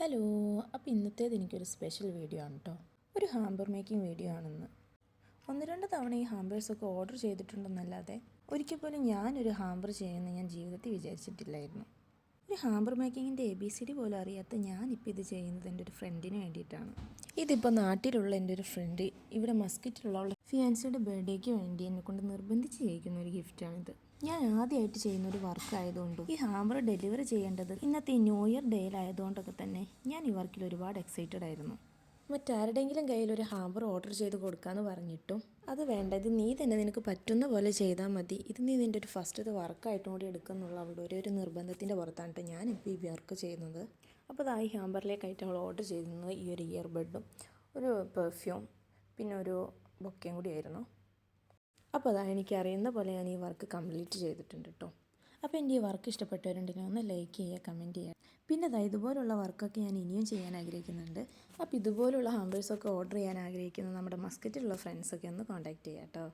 Hello. അപ്പോൾ ഇന്നത്തേത് എനിക്കൊരു special video ആണ് കേട്ടോ. ഒരു ഹാമ്പർ മേക്കിംഗ് വീഡിയോ ആണെന്ന്. 1-2 തവണ ഈ ഹാമ്പേഴ്സൊക്കെ ഓർഡർ ചെയ്തിട്ടുണ്ടെന്നല്ലാതെ ഒരിക്കൽ പോലും ഞാനൊരു ഹാമ്പർ ചെയ്യുമെന്ന് ഞാൻ ജീവിതത്തിൽ വിചാരിച്ചിട്ടില്ലായിരുന്നു. ഒരു ഹാമ്പർ മേക്കിങ്ങിൻ്റെ ABCD പോലും അറിയാത്ത ഞാനിപ്പോൾ ഇത് ചെയ്യുന്നത് എൻ്റെ ഒരു ഫ്രണ്ടിന് വേണ്ടിയിട്ടാണ്. ഇതിപ്പോൾ നാട്ടിലുള്ള എൻ്റെ ഒരു ഫ്രണ്ട് ഇവിടെ മസ്കറ്റിലുള്ള ഫിയാൻസിയുടെ ബർത്ത്ഡേക്ക് വേണ്ടി എന്നെക്കൊണ്ട് നിർബന്ധിച്ച് ചെയ്യിക്കുന്ന ഒരു ഗിഫ്റ്റാണിത്. ഞാൻ ആദ്യമായിട്ട് ചെയ്യുന്ന ഒരു വർക്ക് ആയതുകൊണ്ടും ഈ ഹാമ്പർ ഡെലിവറി ചെയ്യേണ്ടത് ഇന്നത്തെ ഈ ന്യൂ ഇയർ ഡേയിലായതുകൊണ്ടൊക്കെ തന്നെ ഞാൻ ഈ വർക്കിൽ ഒരുപാട് എക്സൈറ്റഡ് ആയിരുന്നു. മറ്റാരുടെയെങ്കിലും കയ്യിൽ ഒരു ഹാമ്പർ ഓർഡർ ചെയ്ത് കൊടുക്കാമെന്ന് പറഞ്ഞിട്ടും അത് വേണ്ട, ഇത് നീ തന്നെ നിനക്ക് പറ്റുന്ന പോലെ ചെയ്താൽ മതി, ഇത് നീ നിൻ്റെ ഒരു ഫസ്റ്റത്തെ വർക്കായിട്ടും കൂടി എടുക്കുന്നുള്ള അവളുടെ ഒരു നിർബന്ധത്തിൻ്റെ പുറത്താണ് ഞാനിപ്പോൾ ഈ വർക്ക് ചെയ്യുന്നത്. അപ്പോൾ അത് ഈ ഹാമ്പറിലേക്കായിട്ട് അവൾ ഓർഡർ ചെയ്തിരുന്നത് ഈ ഒരു ഇയർബഡും ഒരു പെർഫ്യൂം പിന്നെ ഒരു ബൊക്കയും കൂടി ആയിരുന്നു. അപ്പോൾ അതാ എനിക്കറിയുന്ന പോലെ ഞാൻ ഈ വർക്ക് കംപ്ലീറ്റ് ചെയ്തിട്ടുണ്ട് കേട്ടോ. അപ്പോൾ എൻ്റെ ഈ വർക്ക് ഇഷ്ടപ്പെട്ടവരുണ്ടെങ്കിൽ ഒന്ന് ലൈക്ക് ചെയ്യുക, കമൻറ്റ് ചെയ്യുക. പിന്നെ അതാ ഇതുപോലുള്ള വർക്കൊക്കെ ഞാൻ ഇനിയും ചെയ്യാൻ ആഗ്രഹിക്കുന്നുണ്ട്. അപ്പോൾ ഇതുപോലുള്ള ഹാമ്പേഴ്സൊക്കെ ഓർഡർ ചെയ്യാൻ ആഗ്രഹിക്കുന്ന നമ്മുടെ മസ്കറ്റിലുള്ള ഫ്രണ്ട്സൊക്കെ ഒന്ന് കോൺടാക്റ്റ് ചെയ്യാം കേട്ടോ.